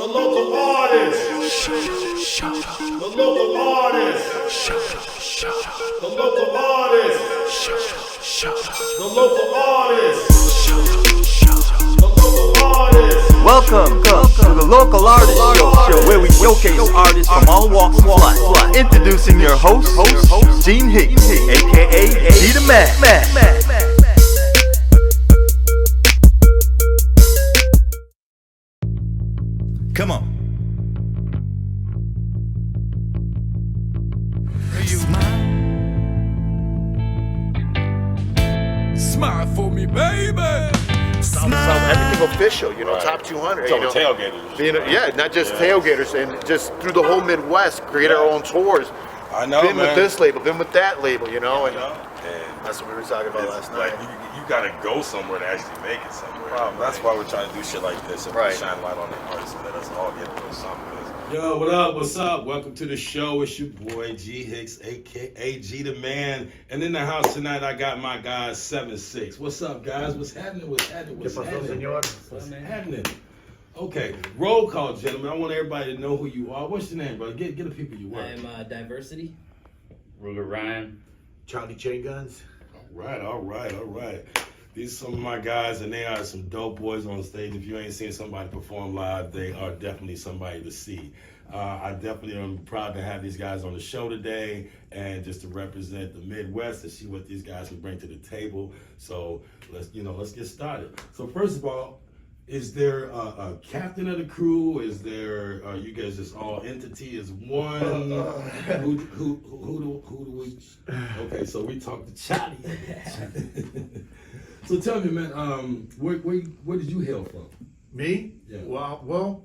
The local artist. The local artist. The local artist. The local artist. The local artist. Welcome to the Local Artist Show, where we showcase artists from all walks of life. Introducing your host, Gene Hicks, aka G the Man. Come on. Smile for me, baby. Everything official, you know, Right. top 200. So You know, tailgaters. yeah, not just tailgaters, and just through the whole Midwest, create our own tours. I know, Been man. with this label, been with that label, you know, and And that's what we were talking about last like night. you gotta go somewhere to actually make it somewhere. That's why we're trying to do shit like this and Right. shine light on the artists and let us all get a little something. 'Cause Yo, what up? What's up? Welcome to the show. It's your boy G Hicks, aka G the Man. And in the house tonight, I got my guys 7-6. What's up, guys? What's happening? What's happening? What's happening? Okay, roll call, gentlemen. I want everybody to know who you are. What's your name, bro? Get the people you work. I'm Diversity. Ruger Ryan. Charlie Chain Guns. All right. These are some of my guys, and they are some dope boys on stage. If you ain't seen somebody perform live, they are definitely somebody to see. I definitely am proud to have these guys on the show today, and just to represent the Midwest and see what these guys can bring to the table. So let's get started. So first of all, is there a captain of the crew? Is there you guys just all entity as one? Who do we? Okay, so we talked to Charlie. So tell me, man, where did you hail from? Me? Yeah. Well,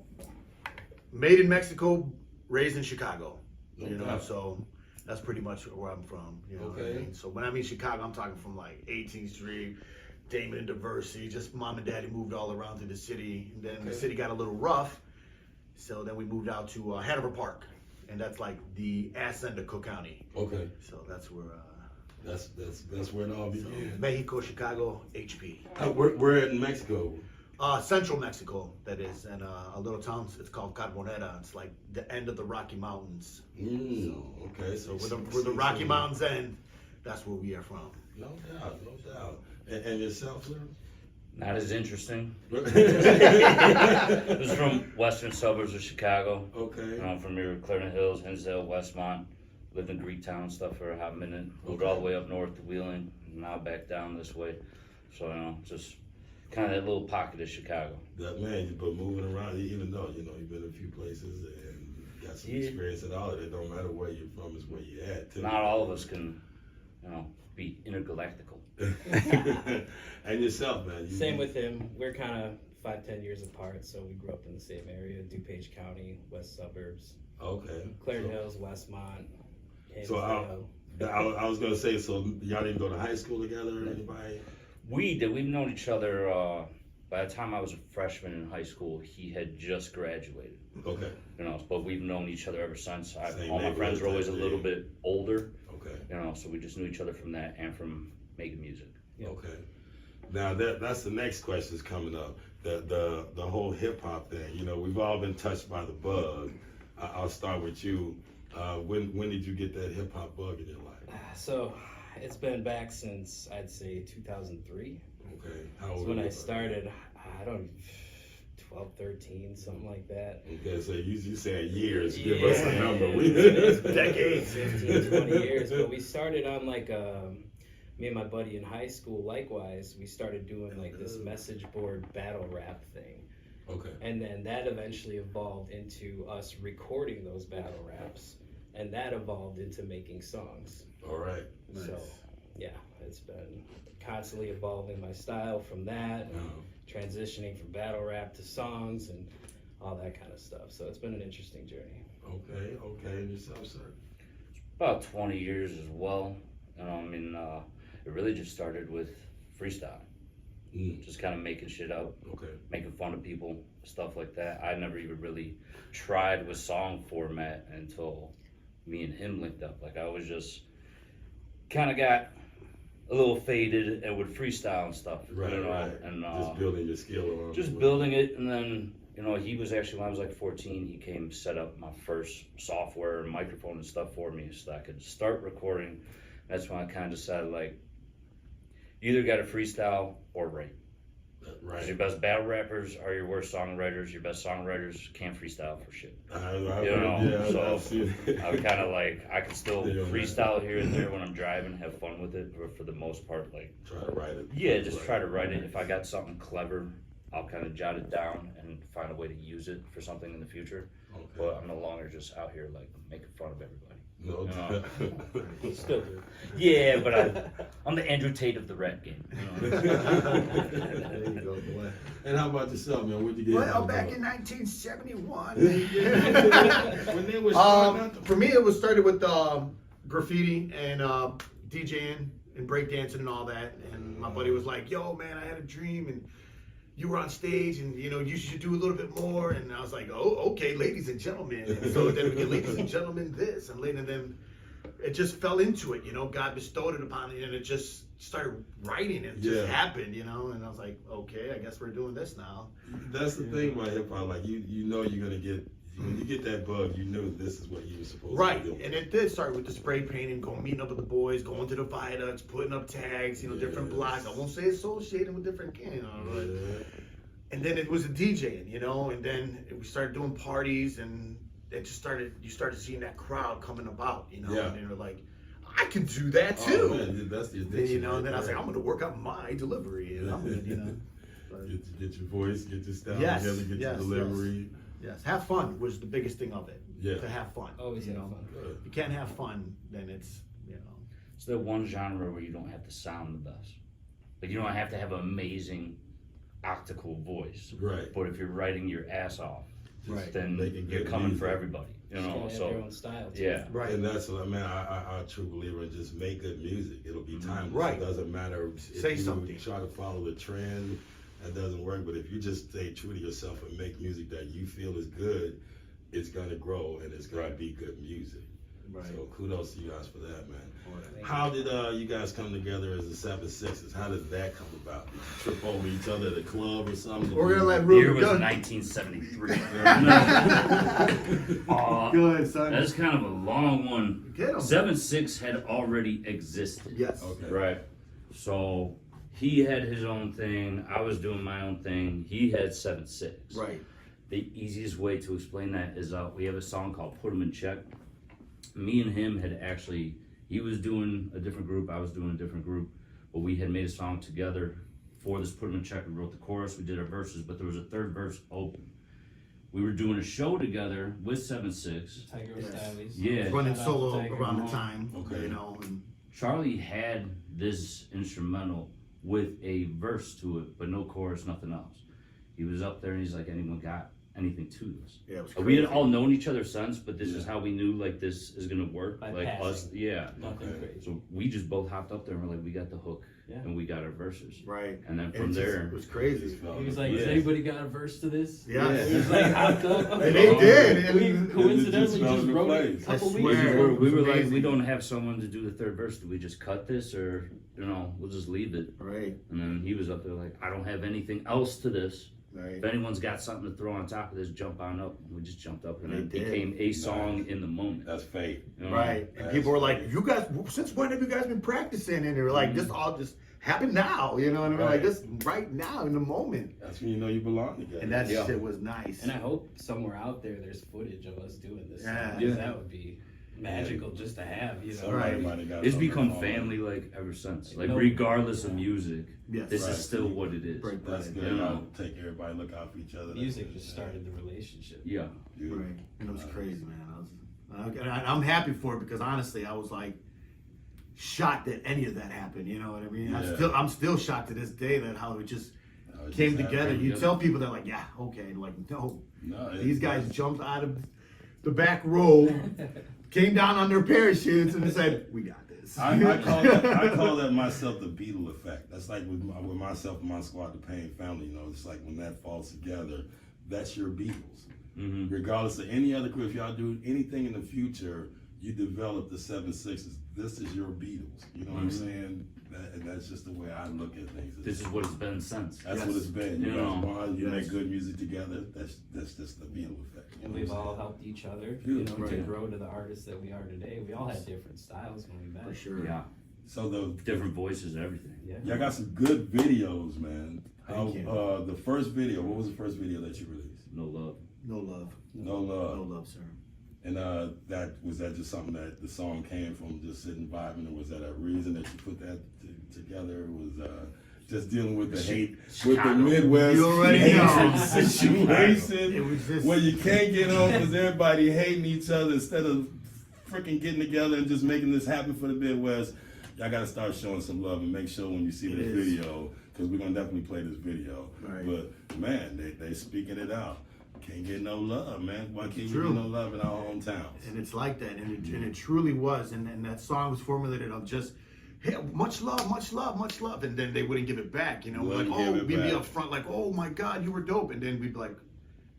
made in Mexico, raised in Chicago. You know, Okay. so that's pretty much where I'm from. You know what I Okay. mean? So when I mean Chicago, I'm talking from like 18th Street, Damon and Diversity. Just mom and daddy moved all around to the city. And then the city got a little rough, so then we moved out to Hanover Park, and that's like the ass end of Cook County. Okay, So that's where that's where it all began. Mexico, Chicago, HP. We're in Mexico. Central Mexico, that is, and a little town. It's called Carbonera. It's like the end of the Rocky Mountains. Okay, So where the Rocky Mountains end, that's where we are from. No doubt. And yourself, sir? Not as interesting. Who's from western suburbs of Chicago. Okay. From here, Clarendon Hills, Hinsdale, Westmont. Lived in Greektown and stuff for a hot minute. Moved all the way up north to Wheeling. Now back down this way. So, just kind of that little pocket of Chicago. That man, but moving around, even though you've been in a few places and got some experience and all of it, don't matter where you're from, is where you're at. Too. Not all of us can, be intergalactical. And yourself, man. Same with him. We're kind of 5-10 years apart, so we grew up in the same area, DuPage County, west suburbs. Okay. Clarendon Hills, Westmont. So I was gonna say, so y'all didn't go to high school together or anybody? We did. We've known each other. By the time I was a freshman in high school, he had just graduated. Okay. But we've known each other ever since. Same All my friends were always a neighborhood, little bit older. Okay. So we just knew each other from that and from making music. Okay. Now that's the next question is coming up. The whole hip hop thing. We've all been touched by the bug. I'll start with you. When did you get that hip hop bug in your life? So it's been back since I'd say 2003. Okay. How old That's were when you? I started. 12, 13, something like that. Okay, so you said years. Give us a number. Decades. 15, 20 years. But we started on like me and my buddy in high school, likewise, we started doing like this message board battle rap thing. Okay. And then that eventually evolved into us recording those battle raps. And that evolved into making songs. All right. So, yeah, it's been constantly evolving my style from that, transitioning from battle rap to songs and all that kind of stuff. So it's been an interesting journey. Okay. And yourself, sir? About 20 years as well. It really just started with freestyle. Just kind of making shit up, making fun of people, stuff like that. I never even really tried with song format until me and him linked up. Like I was just kind of got a little faded and would freestyle and stuff. Right. And just building your skill around. just building it, and then you know, he was actually, when I was like 14, he came set up my first software and microphone and stuff for me so that I could start recording. That's when I kind of decided, like, you either got to freestyle or write. Because your best battle rappers are your worst songwriters. Your best songwriters can't freestyle for shit. I would kind of like, I can still freestyle here and there when I'm driving, have fun with it, but for the most part, like, try to write it. Yeah, just try to write it. If I got something clever, I'll kind of jot it down and find a way to use it for something in the future. Okay. But I'm no longer just out here like making fun of everybody. No. Still do. Yeah, but I'm the Andrew Tate of the rap game. You know? There you go, boy. And how about yourself, man? What'd you get? Well, back in 1971. When they was starting out, For me, it was started with graffiti and DJing and breakdancing and all that. And my buddy was like, "Yo, man, I had a dream and you were on stage and you should do a little bit more." And I was like, "Oh, okay, ladies and gentlemen." And so then we get ladies and gentlemen this and later then it just fell into it. God bestowed it upon it and it just started writing and it just happened. And I was like, okay, I guess we're doing this now. that's the thing about hip hop. Like you know you're gonna get. When you get that bug, you knew this is what you were supposed to be doing. And it did start with the spray painting, meeting up with the boys, going to the viaducts, putting up tags, different blocks. I won't say associated with different, And then it was a DJing, and then we started doing parties, and it just started. You started seeing that crowd coming about, and they were like, I can do that too. Oh, man, that's the addiction. And then I was like, I'm going to work on my delivery, Get your voice, get your style Yes, together, get your delivery. Yes, have fun was the biggest thing of it. Yeah. To have fun. Always have fun. If you can't have fun, then it's, It's the one genre where you don't have to sound the best. Like, you don't have to have an amazing octacle voice. Right. But if you're writing your ass off, Right. then Making you're good coming music. for everybody. Have your own style too. Yeah. Right. And that's what I'm a true believer in just make good music. It'll be timeless. Right. It doesn't matter if Say you something. try to follow a trend, that doesn't work. But if you just stay true to yourself and make music that you feel is good, it's gonna grow and it's gonna be good music. Right. So kudos to you guys for that, man. Thank How did you guys come together as the 7-6s? How did that come about? Did you trip over each other at a club or something? We're gonna let The year Ruben was go. 1973. Good, son. That's kind of a long one. Get 'em. 7-6 had already existed. Yes. Okay. Right. So he had his own thing. I was doing my own thing. He had 7-6. Right. The easiest way to explain that is we have a song called Put 'Em in Check. Me and him had actually, he was doing a different group, I was doing a different group, but we had made a song together for this Put 'Em in Check. We wrote the chorus, we did our verses, but there was a third verse open. We were doing a show together with 7-6. Tiger Yes. Stylies. Yeah. Running Shout out to solo Tiger. around the time. Okay. And Charlie had this instrumental with a verse to it, but no chorus, nothing else. He was up there and he's like, anyone got anything to this? yeah, it was We had crazy. all known each other since, but this is how we knew like this is gonna work. By Like passing. us, yeah. Nothing Okay. crazy. So we just both hopped up there and we're like, we got the hook Yeah. and we got our verses. Right. And then And from it just- there, it was crazy. He was like, Yeah. has anybody got a verse to this? Yeah. He was like, hopped up. And they did. We And coincidentally fell just into wrote it a place. couple I weeks swear. ago. we were like, amazing. we don't have someone to do the third verse. Do we just cut this or, we'll just leave it? Right. And then he was up there like, I don't have anything else to this. Right. If anyone's got something to throw on top of this, jump on up. And we just jumped up and They it did. became a song in the moment. That's fate. You know? Right. And That's people were like, right. you guys, since when have you guys been practicing? And they were like, this all just happened now. And we're like, Right. this right now in the moment. That's when you know you belong together. And that Yeah. shit was nice. And I hope somewhere out there there's footage of us doing this. Yeah. Because that would be magical just to have, Somebody Right. might have got It's something become wrong. family like ever since. Like No- regardless of music, Yes. this Right. is still what it is. Break That's bread. good. You know. Take everybody, look out for each other. Music just started the relationship. Yeah. Beautiful. Right. And it was crazy, man. I'm happy for it because honestly, I was like shocked that any of that happened. You know what I mean? Yeah. I'm still shocked to this day that how it just Oh, it came just together. happened. You tell people, they're like, yeah, okay. Like, no. No, These guys jumped out of the back row, came down on their parachutes, and said, we got this. I call that myself the Beatle effect. That's like with myself and my squad, the Payne family. It's like when that falls together, that's your Beatles. Mm-hmm. Regardless of any other crew, if y'all do anything in the future, you develop the 7/6s. This is your Beatles. You know what I'm saying? And that's just the way I look at things. This is what it's been since. That's what it's been. You You know, know. you make good music together. That's just the Beatle effect. And we've all helped each other, to grow to the artists that we are today. We all had different styles when we met. For sure. Yeah. So the Different voices, everything. Yeah. y'all got some good videos, man. Thank you. The first video. What was the first video that you released? No love. No love. No Love. No love, sir. And that just something that the song came from, just sitting vibing, or was that a reason that you put that together? It was just dealing with the hate, with the Midwest You already hate know. situation, It was just- where you can't get on because everybody hating each other instead of freaking getting together and just making this happen for the Midwest. Y'all got to start showing some love and make sure when you see this video, because we're gonna definitely play this video. Right. But man, they speaking it out. Can't get no love, man. Why can't you True. get no love in our hometowns? And it's like that, and it truly was. And that song was formulated of just, hey, much love, much love, much love. And then they wouldn't give it back, you know. Like, Wouldn't give it we'd be back. up front, like, oh my God, you were dope. And then we'd be like,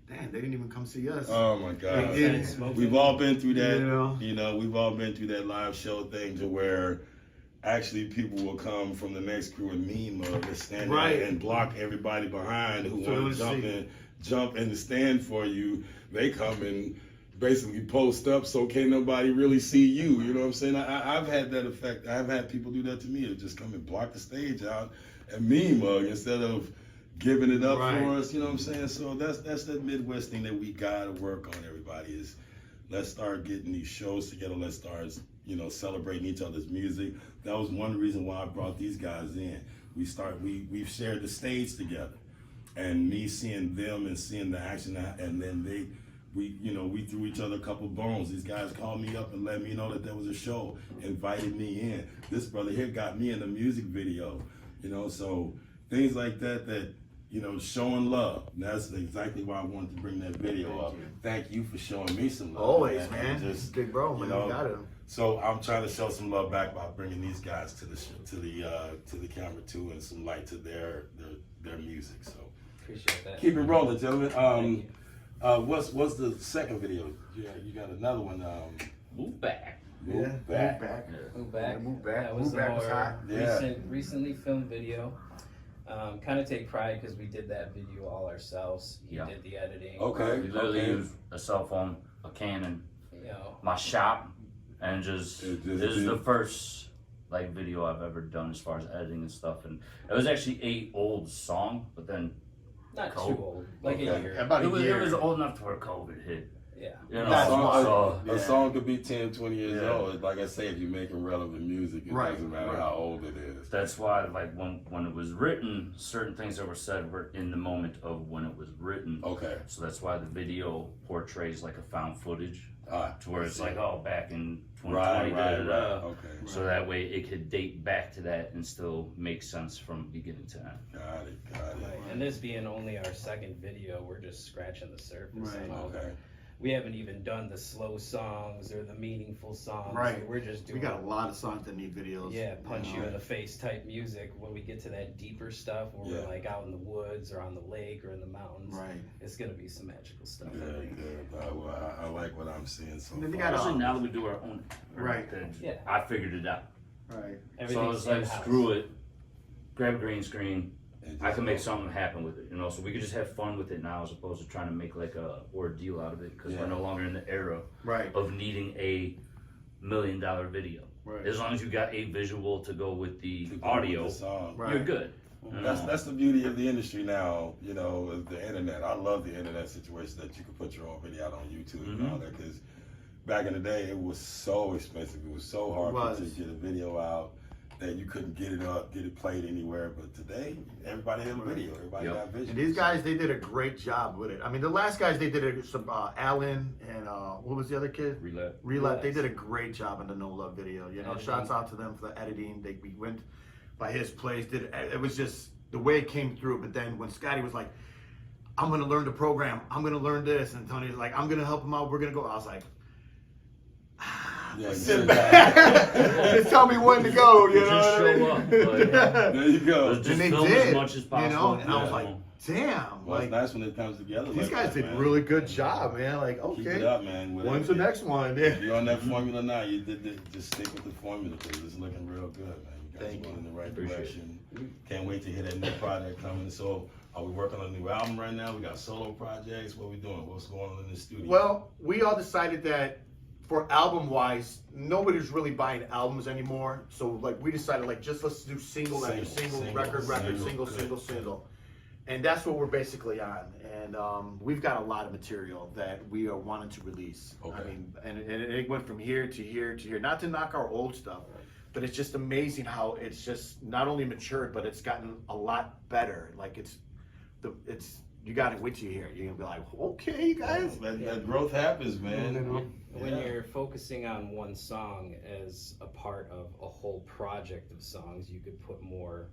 damn, they didn't even come see us. Oh my God. They did. We've all been through that. Yeah. You know, we've all been through that live show thing to where actually people will come from the next crew and meme mug and stand Right. there and block everybody behind who So they want to wanna jump in the stand for you. They come and basically post up so can't nobody really see you. You know what I'm saying? I've had that effect. I've had people do that to me, to just come and block the stage out and meme mug instead of giving it up Right. for us. You know what I'm saying? So that's that Midwest thing that we gotta work on, everybody, is let's start getting these shows together. Let's start, celebrating each other's music. That was one reason why I brought these guys in. We've shared the stage together, and me seeing them and seeing the action, and then we threw each other a couple bones. These guys called me up and let me know that there was a show, invited me in. This brother here got me in the music video, so things like that, showing love. And that's exactly why I wanted to bring that video up. Thank you for showing me some love. Always, man. And just, Big bro, man. You got it. So I'm trying to show some love back by bringing these guys to the camera too, and some light to their music. So Appreciate that. keep it rolling, gentlemen. Thank you. What's the second video? Yeah, you got another one. Move back. Move back. Move back. Move back. That was Move back was our hot. Yeah. recently filmed video. Kind of take pride because we did that video all ourselves. He Yeah. did the editing. Okay. We literally used a cell phone, a Canon, You my shop, and just It just this is did. the first video I've ever done as far as editing and stuff. And it was actually an old song, but then not Cool. too old, like Okay. a year. About a it year. was old enough to where COVID hit. Yeah. You know, That's so A song could be 10, 20 years Yeah. old. Like I say, if you're making relevant music, it Right, doesn't matter right. how old it is. that's why, like, when it was written, certain things that were said were in the moment of when it was written. Okay. So that's why the video portrays like a found footage, Ah, to where it's like, oh, back in 2020, right, da, da, da. Okay. So that way it could date back to that and still make sense from beginning to end. Got it. Right. And this being only our second video, we're just scratching the surface. Right. on all Okay. We haven't even done the slow songs or the meaningful songs. Right. We're just We doing got a lot of songs that need videos. yeah, punch you in the face type music. When we get to that deeper stuff, where Yeah. we're like out in the woods or on the lake or in the mountains, Right. it's gonna be some magical stuff. I Good, think. good. Well, I like what I'm seeing so And then you far. got Especially now that we do our own, Right. then Yeah. I figured it out. Right. So I Everything's was like, in-house. screw it, grab a green screen. And I just can make go. something happen with it, so we could just have fun with it now as opposed to trying to make like a ordeal out of it, because Yeah. we're no longer in the era Right. of needing $1 million video. Right. As long as you got a visual to go with the To go audio, with the song. Right. you're good. That's the beauty of the industry now, of the internet. I love the internet situation that you can put your own video out on YouTube and all that, because back in the day it was so expensive. It was so hard to get a video out that you couldn't get it played anywhere. But today, everybody has a video. Everybody Yep. got vision. And these guys, they did a great job with it. I mean, the last guys, they did it, some Alan and what was the other kid? Relap. They did a great job in the No Love video. Shouts out to them for the editing. We went by his place. It was just the way it came through. But then when Scotty was like, "I'm gonna learn the program. I'm gonna learn this," and Tony's like, "I'm gonna help him out. We're gonna go." I was like, Yeah, "Sit back. Just tell me when to go." You know Just what I show mean? up, but- There you go. Just And they film did, as much as possible. and I was Yeah. like, damn, Well, like it's nice when it comes together. these like guys that, did man. really good job, man. Like, Keep okay, it up, man. when's the next one? If you're on that formula now, you just stick with the formula because it's looking real good, man. You guys Thank are going in the right Appreciate direction. Can't wait to hear that new project coming. So, are we working on a new album right now? We got solo projects. What we doing? What's going on in the studio? Well, we all decided that for album wise, nobody's really buying albums anymore. So like we decided like just let's do single after single, record, single. And that's what we're basically on. And we've got a lot of material that we are wanting to release. Okay. I mean, and it went from here to here to here. Not to knock our old stuff, but it's just amazing how it's just not only matured, but it's gotten a lot better. Like it's you gotta wait till you hear it. You're gonna be like, okay, you guys. That growth happens, man. When you're focusing on one song as a part of a whole project of songs, you could put more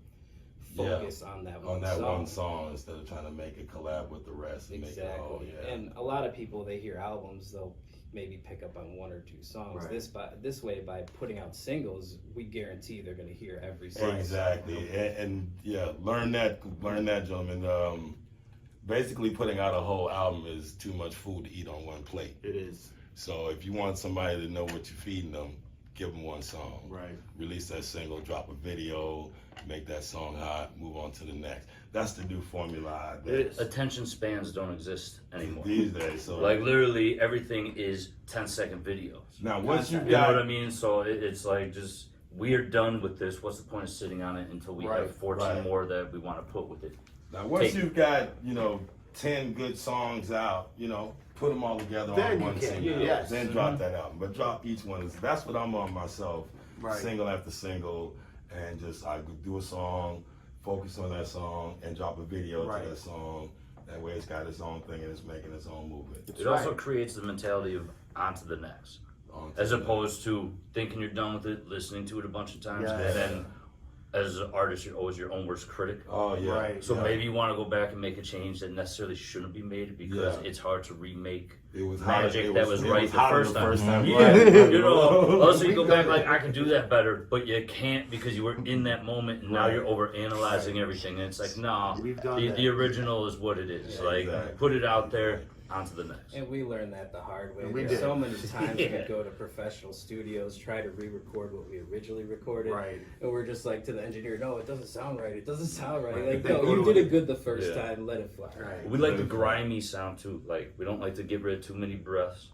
focus on that one one song instead of trying to make a collab with the rest. And Exactly. Make it all, yeah. And a lot of people, they hear albums, they'll maybe pick up on one or two songs. Right. This way, by putting out singles, we guarantee they're going to hear every song. Exactly, and yeah, learn that, gentlemen. Basically, putting out a whole album is too much food to eat on one plate. It is. So if you want somebody to know what you're feeding them, give them one song. Right. Release that single, drop a video, make that song hot, move on to the next. That's the new formula. Attention spans don't exist anymore these days. So like literally everything is 10-second videos. now, once you You know what I got, mean? So it's like just we're done with this. What's the point of sitting on it until we have 14 more that we want to put with it? now once you've got 10 good songs out, put them all together Then on you one can, single. yes. Then drop that album, but drop each one. That's what I'm on myself, Right. single after single, and just I do a song, focus on that song, and drop a video Right. to that song. That way, it's got its own thing and it's making its own movement. It also creates the mentality of on to the next, On to as the opposed to thinking you're done with it, listening to it a bunch of times, Yes. and then as an artist, you're always your own worst critic. Oh yeah. Right. So yeah. maybe you want to go back and make a change that necessarily shouldn't be made because it's hard to remake It was magic hard. that was It right was the hard first time. Yeah. Yeah, also you go back like I can do that better, but you can't because you were in that moment and now you're over analyzing everything. And it's like, nah, We've done that. the original is what it is. Yeah, like exactly. put it out there, on to the next. And we learned that the hard way. And we There's did. so many times we go to professional studios, try to re-record what we originally recorded, Right. and we're just like to the engineer, no, it doesn't sound right. It doesn't sound right. Right. Like, They no, go you to did it good the first Yeah. time. Let it fly. Right. We like the grimy sound too. Like we don't like to get rid of too many breaths.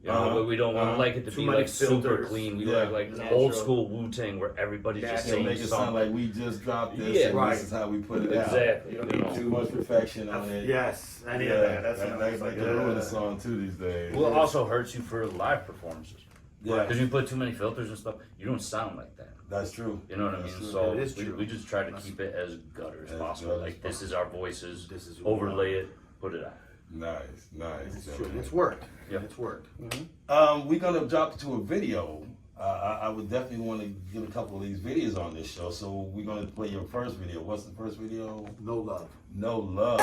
You know, but we don't want like it to Too be many like super filters. clean. We Yeah. like Natural. old school Wu-Tang where everybody's just Yeah, saying make it sound something. like we just dropped this Yeah, and right. this is how we put it out. Exactly. You don't need too much perfection on it. Yes. Any Yeah, of that. That's that's like the ruin the song too these days. Well, it also hurts you for live performances. Yeah. Because you put too many filters and stuff, you don't sound like that. That's true. You know what I That's mean? true. So It is true. we just try to keep it as gutter as As possible. gutter as Like this is our voices. This is who we overlay it, put it out. Nice. It's true. gentlemen. It's worked. Yeah. It's worked. We're gonna drop to a video. I would definitely want to get a couple of these videos on this show. So we're gonna play your first video. What's the first video? No love. No Love.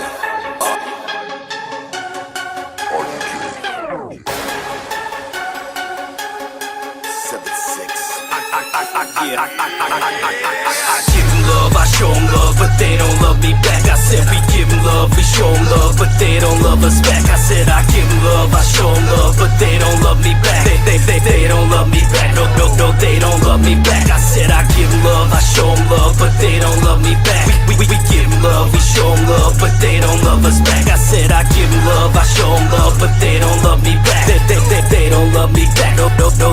I give them love, I show them love, but they don't love me back. I said we give them love, we show them love, but they don't love us back. I said I give them love, I show them love, but they don't love me back. They don't love me back. No, they don't love me back. I said I give them love, I show them love, but they don't love me back. We give them love, we show them love, but they don't love us back. I said I give them love, I show them love, but they don't love me back. They don't love me back. No,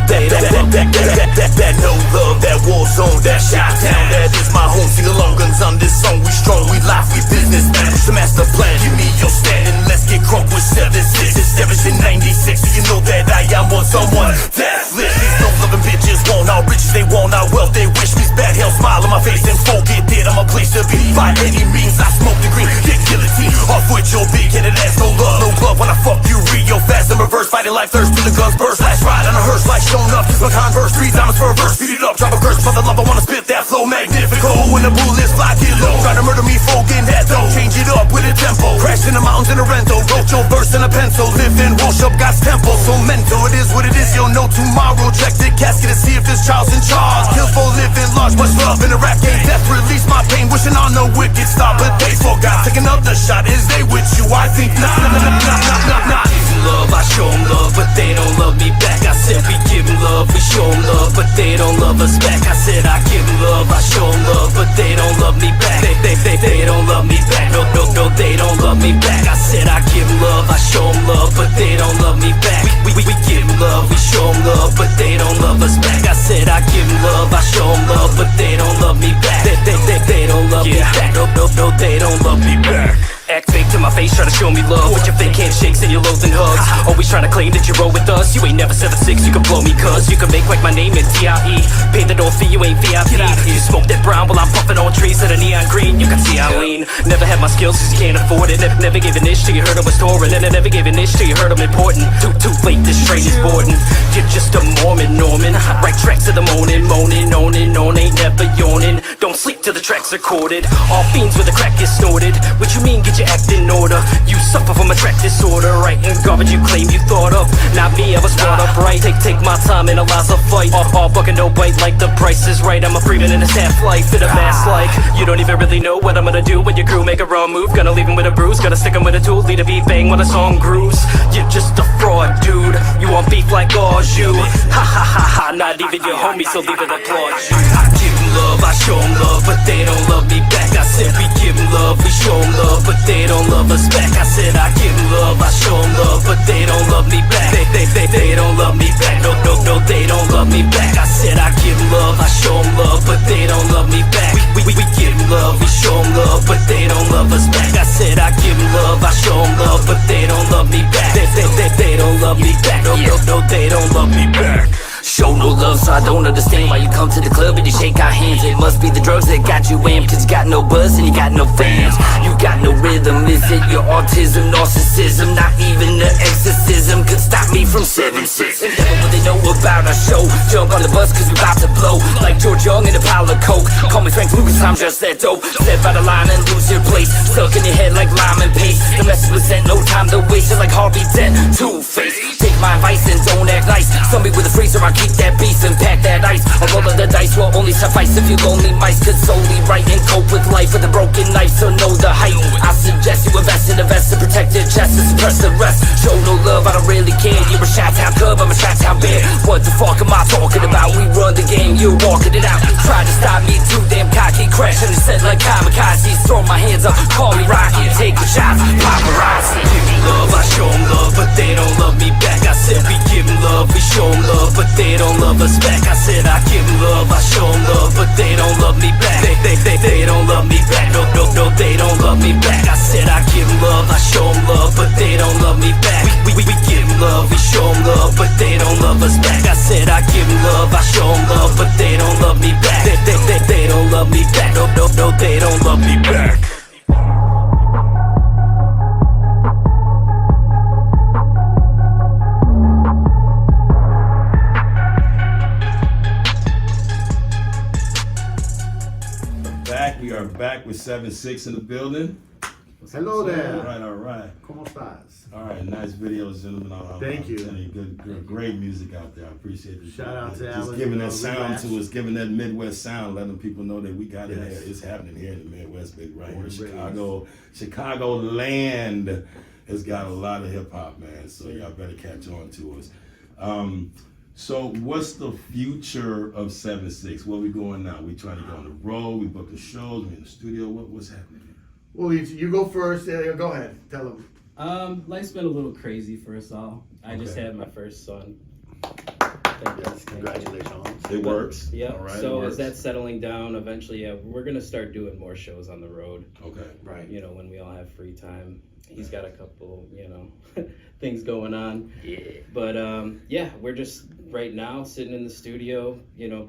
they don't love me back. That no love, that war zone, that shot town, that is my home. Sing along, guns on this song. We strong, we live, we business. Push the master plan, give me your stand and let's get crunk with 7-6. Established in 96, so you know that I am on someone that's lit. These no loving bitches want our riches, they want our wealth, they wish me bad hell. Smile on my face and forget that I'm a place to be. By any means, I smoke the green, get guillotine off with your big-headed ass. No love when I fuck you real fast. In reverse, fighting like thirst till the guns burst. Last ride on a hearse, like shown up. My Converse, 3 diamonds for a verse. Beat it up, drop a curse for the love. I wanna spit that flow, magnifico. When the bullets fly, get low. Trying to murder me, folk in that dough. Change it up with a tempo. Crash in the mountains in a rental. Road Put your verse in a pencil, live and wash up God's temple. So mental, it is what it is, you'll know tomorrow. Check the casket to see if this child's in charge. Kill for living large, much love in the rap game. Death release my pain, wishing on the wicked stop. But they forgot, take another shot. Is they with you? I think not. Love, I show them love, but they don't love me back. I said we give them love, we show them love, but they don't love us back. I said I give them love, I show them love, but they don't love me back. They don't love me back. No, they don't love me back. I said I give them love, I show them love, but they don't love me back. We give them love, we show them love, but they don't love us back. I said I give them love, I show them love, but they don't love me back. They don't love me back. No, they don't love me back. Act fake to my face, try to show me love with your fake handshakes and your loathing hugs. Always trying to claim that you roll with us. You ain't never 7'6", you can blow me cuz you can make like my name in TIE. Pay the door fee, you ain't VIP. You smoke that brown while I'm puffing on trees that are neon green. You can see I lean. Never had my skills cause you can't afford it. Never gave an inch till you heard I was touring. And I never gave an inch till you heard I'm important. Too late, this train is boarding. You're just a Mormon. Write tracks to the moaning, ain't never yawning. Don't sleep till the tracks are recorded. All fiends with a crack get snorted. What you mean, get your act in order? You suffer from a track disorder. Writing garbage you claim you thought of. Not me, I was brought up right. Take my time, analyze a fight. All buck and no bite like the price is right. I'm a freeman in this half-life, in a mask like you don't even really know what I'm gonna do when your crew make a wrong move. Gonna leave him with a bruise, gonna stick him with a tool. Lead a beat bang when a song grooves. You're just a fraud, dude. You want beef like all you. Ha ha ha ha, not even your homie, so leave it applaud you. I give them love, I show them love, but they don't love me back. I said we give them love, we show them love, but they don't love us back. I said I give them love, I show them love, but they don't love me back. They don't love me back. No, they don't love me back. I said I give them love, I show them love, but they don't love me back. We give them love, we show them love, but they don't love us back. I said I give them love, I show them love, but they don't love me back. They don't love me back. No, they don't love me back. Show no love, so I don't understand why you come to the club and you shake our hands. It must be the drugs that got you amped, cause you got no buzz and you got no fans. You got no rhythm, is it your autism, narcissism? Not even the exorcism could stop me from 7'6". And never will they know about our show. Jump on the bus cause we about to blow, like George Young in a pile of coke. Call me Frank Lucas, I'm just that dope. Step out of line and lose your place, stuck in your head like lime and paste. The message was sent, no time to waste, just like Harvey Dent, Two-Face. Take my advice and don't act nice. Somebody with a freezer, I keep that beast and pack that ice. A roll of the dice will only suffice if you lonely mice could solely write and cope with life with a broken knife, so know the height. I suggest you invest in a vest to protect your chest and suppress the rest. Show no love, I don't really care. You're a Chi-Town cub, I'm a Chi-Town bear. What the fuck am I talking about? We run the game, you're walking it out. Try to stop me, too damn cocky. Crash in the set like kamikazes. Throw my hands up, call me Rocky. Take the shots, paparazzi. Give me love, I show them love, but they don't love me back. I said we give them love, we show them love, but they don't love us back. I said I give them love, I show them love, but they don't love me back. They don't love me back. No, they don't love me back. I said I give them love, I show them love, but they don't love me back. We give them love, we show them love, but they don't love us back. I said I give them love, I show them love, but they don't love me back. They don't love me back. No, they don't love me back. We are back with 7'6" in the building. Hello there. All right. ¿Cómo estás? All right, nice videos, gentlemen. Thank you. Good, great music out there. I appreciate it. Shout out to just Alan. giving that sound to us, giving that Midwest sound, letting people know that we got it here. It's happening here in the Midwest, big right here. Chicago land has got a lot of hip hop, man. So y'all better catch on to us. So what's the future of 7'6"? Where we going now? We trying to go on the road. We book the shows. We in the studio. What's happening? Well, you go first. Go ahead. Tell them. Life's been a little crazy for us all. I just had my first son. Yes, congratulations. It works. Yeah. All right, So as that's settling down, eventually, we're gonna start doing more shows on the road. Okay. Right. You know, when we all have free time. He's got a couple, things going on. Yeah. But yeah, we're just right now sitting in the studio,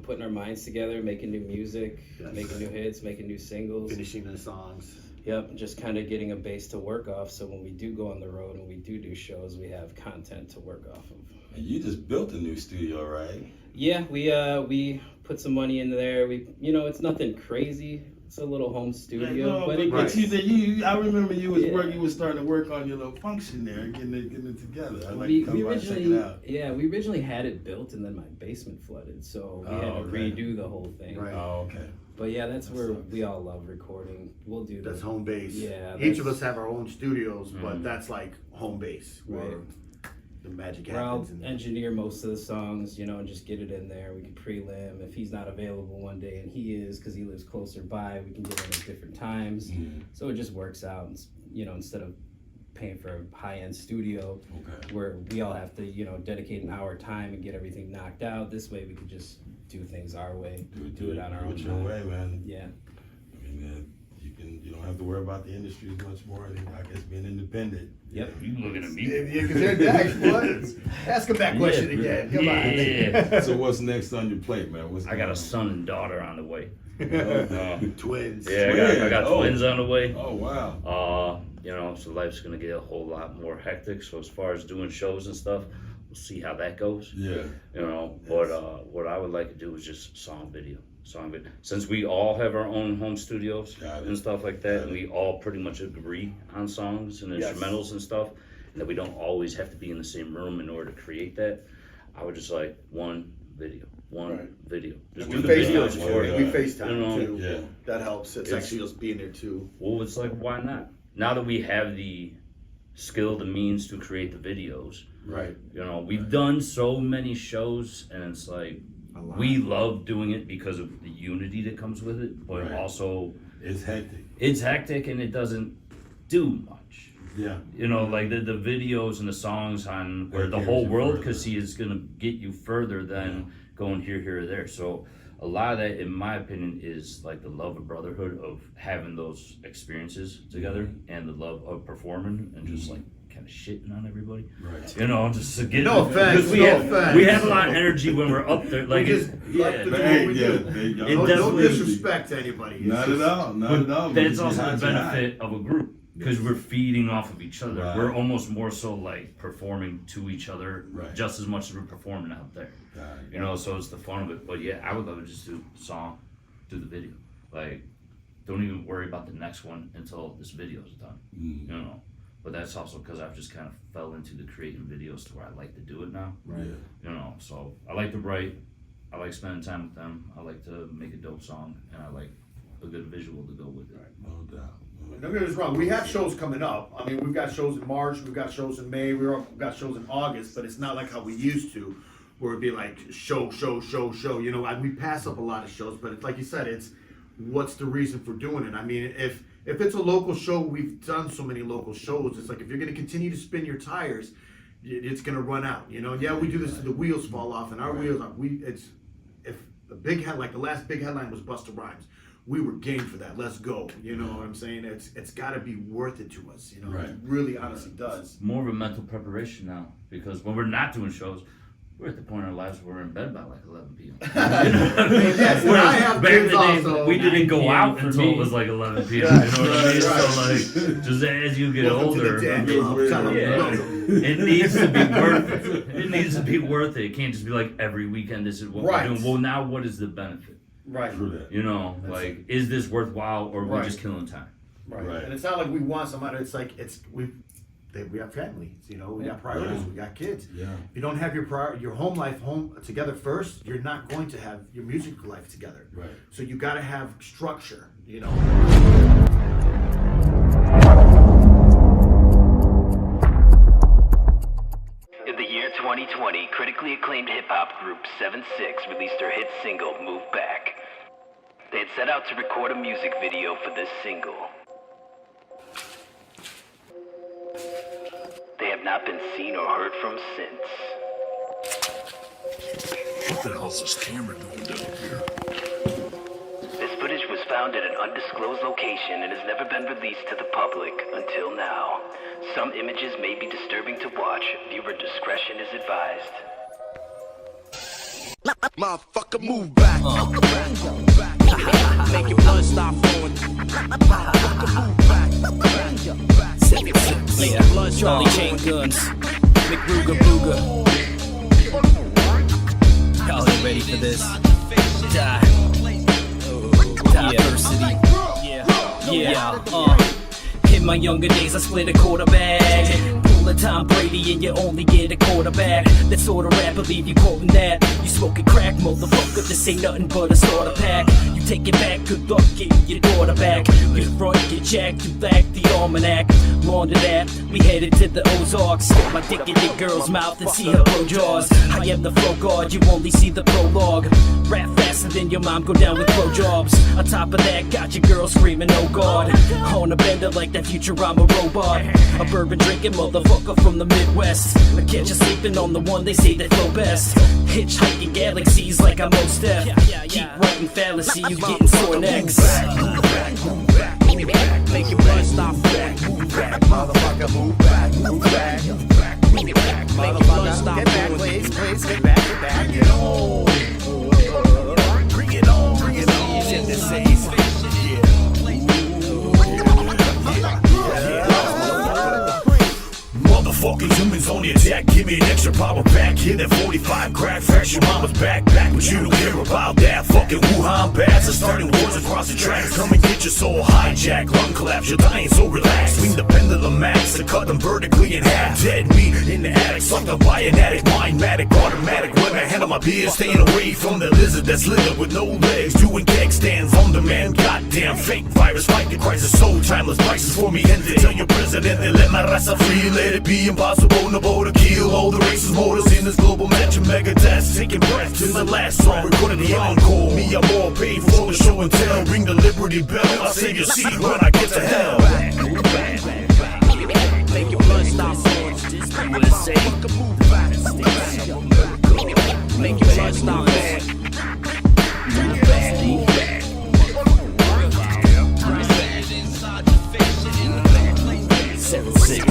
putting our minds together, making new music, making new hits, making new singles. Finishing the songs. Yep, just kind of getting a base to work off, so when we do go on the road and we do shows, we have content to work off of. And you just built a new studio, right? Yeah, we put some money in there. It's nothing crazy. It's a little home studio, No, but but you, I remember you was Yeah. you was starting to work on your little function there, getting it together. I'd like we to come by and check it originally, out. yeah, we originally had it built, and then my basement flooded, so we had to okay. redo the whole thing. Right. Oh, okay. But yeah, that's where sucks. we all love recording. We'll do That's that. home base. Yeah, Each of that's- us have our own studios, but that's like home base where Right. the magic Where I'll happens. engineer most of the songs, you know, and just get it in there. We can prelim. If he's not available one day, and he is because he lives closer by, we can get in at different times. So it just works out. And, you know, instead of paying for a high-end studio, where we all have to, you know, dedicate an hour time and get everything knocked out. This way, we could just do things our way, do it on our own your time. way, man. Yeah. I mean, you don't have to worry about the industry as much more. I guess being independent. Yep. You looking at me? Yeah, because they're next, what? Ask him that question again. Come on. Yeah. So what's next on your plate, man? I got a son and daughter on the way. Twins. Yeah, I got Oh. twins on the way. Oh wow. You know, so life's gonna get a whole lot more hectic. So as far as doing shows and stuff, we'll see how that goes. Yeah. You know, but what I would like to do is just song video. Since we all have our own home studios Got it. and stuff like that, and we all pretty much agree on songs and Yes. instrumentals and stuff, and that we don't always have to be in the same room in order to create that, I would just like one video. Just We do the FaceTime. videos for it. We FaceTime You know, too. yeah. That helps. It's actually us being there too. Well, it's like, why not? Now that we have the skill, the means to create the videos, Right. you know, we've done so many shows, and it's like, we love doing it because of the unity that comes with it, but Right. also It's hectic. it's hectic and it doesn't do much. Yeah. You know, like the videos and the songs on where That the carries whole you world further. could see is gonna get you further than going here, or there. So a lot of that, in my opinion, is like the love of brotherhood of having those experiences together and the love of performing and just like kind of shitting on everybody. Right. You know, just to get No offense, because we no have offense. we have a lot of energy when we're up there. Like We just like to do what we do. It No definitely- disrespect to anybody. It's Not just- at all. Not at all. That's You also hide the your hide. benefit of a group because we're feeding off of each other. Right. We're almost more so like performing to each other Right. just as much as we're performing out there. Got it. You know, so it's the fun of it. But yeah, I would love to just do song, do the video. Like, don't even worry about the next one until this video is done. You know, but that's also because I've just kind of fell into the creating videos to where I like to do it now. Right. You know, so I like to write. I like spending time with them. I like to make a dope song, and I like a good visual to go with it. No doubt. Don't get us wrong. We have shows coming up. I mean, we've got shows in March. We've got shows in May. We've got shows in August. But it's not like how we used to, where it'd be like show. You know, we pass up a lot of shows. But it's like you said, it's what's the reason for doing it? I mean, if it's a local show, we've done so many local shows. It's like if you're going to continue to spin your tires, it's going to run out. You know, yeah, we do this till the wheels fall off, and our wheels. If the big head, like the last big headline was Busta Rhymes. We were game for that. Let's go. You know what I'm saying? It's got to be worth it to us. You know, Right. it really honestly does. More of a mental preparation now because when we're not doing shows, we're at the point in our lives where we're in bed by like 11 p.m. Yes, and I have Back in kids the day, also. we didn't go 9 out p.m. until for it was me. like 11 p.m. You know what I mean? Right. So like, just as you get Welcome to older, the dad club. Tell 'em, yeah, welcome. it needs to be worth it. It needs to be worth it. It can't just be like every weekend this is what Right. we're doing. Well, now what is the benefit? Right. True that. You know, like, is this worthwhile or are we Right. just killing time? Right. Right. And it's not like we want somebody. It's like we have families. You know, we got priorities. Yeah. We got kids. Yeah. If you don't have your home life together first, you're not going to have your music life together. Right. So you got to have structure. You know. In the year 2020, critically acclaimed hip-hop group 7SEVENSIXX released their hit single, Move Back. They had set out to record a music video for this single. They have not been seen or heard from since. What the hell's this camera doing down here? This footage was found at an undisclosed location and has never been released to the public until now. Some images may be disturbing to watch. Viewer discretion is advised. Motherfucker, move back. Make your blood stop flowing. Yeah, Charlie Chain Guns, McRuger Booger. Y'all ain't ready for this. Diversity. In my younger days, I split a quarterback. Pull a Tom Brady and you only get a quarterback. That sort of rap, believe you quoting that. You smoking crack, motherfucker, this ain't nothing but a starter pack. You take it back, good luck getting your daughter back. You front, get jacked, you lack the almanac. More to that, we headed to the Ozarks. Stick my dick in your girl's mouth and see her blow jaws. I am the flow guard, you only see the prologue. Rap faster than your mom, go down with pro jobs. On top of that, got your girl screaming, oh god. On a bender like that future, I'm a robot. A bourbon drinking motherfucker from the Midwest. I catch you sleeping on the one they say that flow best. Hitchhiking galaxies like I'm most deaf. Keep writing fallacy, you getting sore necks. Move back, make your blood stop flowing. Move back, motherfucker, move back, move back, move back, move back, make your blood stop flowing. Get back, please, get back, get back. Bring it on, bring it on, bring it on. Motherfucking humans on the attack, give me an extra power pack. Hit that 45 crack, fresh your mama's back, but you don't care about that. Fucking Wuhan bats are starting wars across the tracks. Come and get your soul hijacked, lung collapse, you're dying so relaxed. Swing the pendulum max to cut them vertically in half. Dead meat in the attic, sucked up by an addict, mindmatic, automatic. When I handle my beer, staying away from the lizard that's littered with no legs, doing keg stands on demand. Goddamn fake virus, fight the crisis, so timeless prices for me ended. Tell your president they let my raza free, let it be impossible, no to kill all the racist motors in this global match of mega deaths. Taking breath to the last song, recording the encore. Me, I'm all paid for the show and tell. Ring the Liberty Bell, I'll save your seat when I get to hell. Move back, make your blood stop flowing. What it say? Move back, make your blood stop flowing. Move back, move back. 7-6.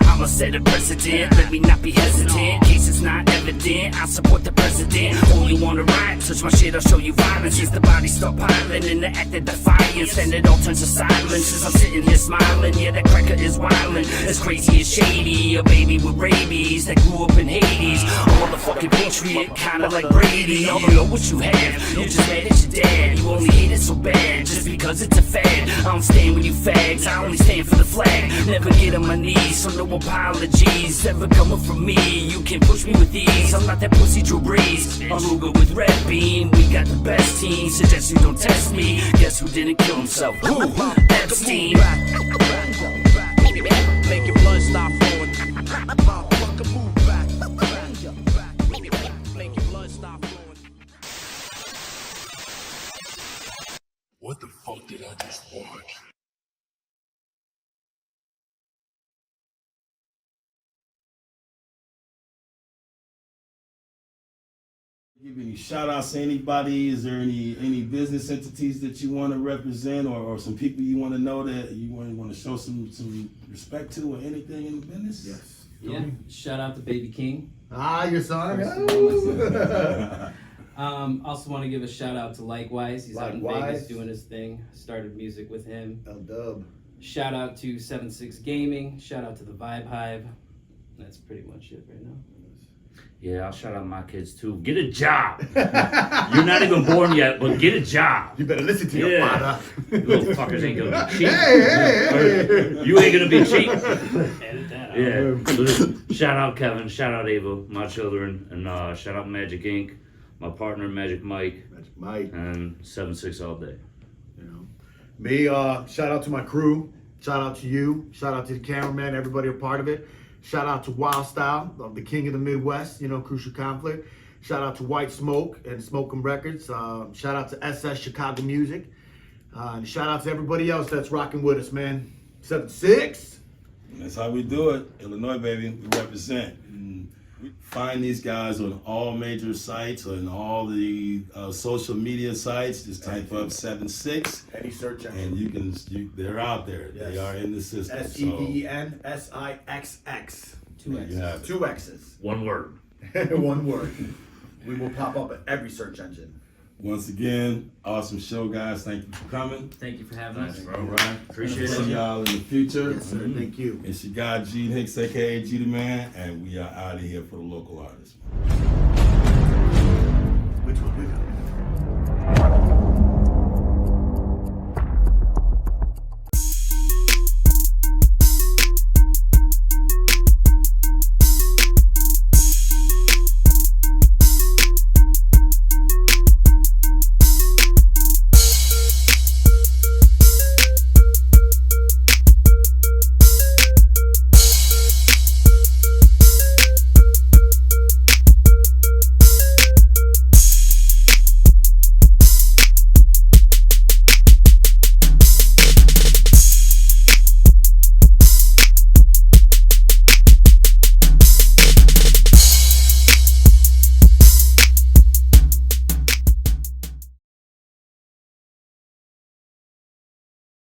I'ma set a precedent, let me not be hesitant. Case it's not evident, I support the president. Oh, you wanna ride? Touch my shit, I'll show you violence. As the bodies start piling and the act of defiance, then it all turns to silence. As I'm sitting here smiling, yeah, that cracker is wildin'. As crazy as shady, a baby with rabies that grew up in Hades. A motherfucking patriot, kinda like Brady. I don't know what you have, you just mad at your dad. You only hate it so bad, just because it's a fad. I don't stand with you fags, I only stand for the flag. Never get on my knees, so no apologies ever coming from me. You can push me with ease, I'm not that pussy Drew Brees. I'm Ruger with Red Beam, we got the best team. Suggest you don't test me, guess who didn't kill himself? Who? Epstein. Make your blood stop flowing. Motherfucker, move back. Make your blood stop flowing. What the fuck did I just watch? Give any shout outs to anybody? Is there any business entities that you want to represent, or some people you want to know that you want to show some respect to, or anything in the business? Yes. Yeah, shout out to Baby King. Your son. Also want to give a shout out to Likewise. He's out in Vegas doing his thing. Started music with him. L-Dub. Shout out to 7-6 Gaming. Shout out to the Vibe Hive. That's pretty much it right now. Yeah, I'll shout out my kids too. Get a job. You're not even born yet, but get a job. You better listen to your father. You little fuckers ain't gonna be cheap. Hey. You ain't gonna be cheap. Edit that out. Yeah. Shout out Kevin. Shout out Ava, my children, and shout out Magic Inc., my partner Magic Mike, and 7-6 all day. You know, me. Shout out to my crew. Shout out to you. Shout out to the cameraman. Everybody a part of it. Shout out to Wild Style, the king of the Midwest, Crucial Conflict. Shout out to White Smoke and Smoke 'em Records. Shout out to SS Chicago Music. And shout out to everybody else that's rocking with us, man. 7-6. That's how we do it. Illinois, baby. We represent. And find these guys on all major sites, on all the social media sites. Just type up 7-6. Any search engine. And they're out there. Yes. They are in the system. SEVENSIXX. 2 X's. Yeah. 2 X's. One word. One word. We will pop up at every search engine. Once again, awesome show, guys. Thank you for coming. Thank you for having us. All right. Appreciate See it. y'all in the future. Yes, sir. Thank you. It's your guy, Gene Hicks, a.k.a. G the Man, and we are out of here for the local artists. Which one we got?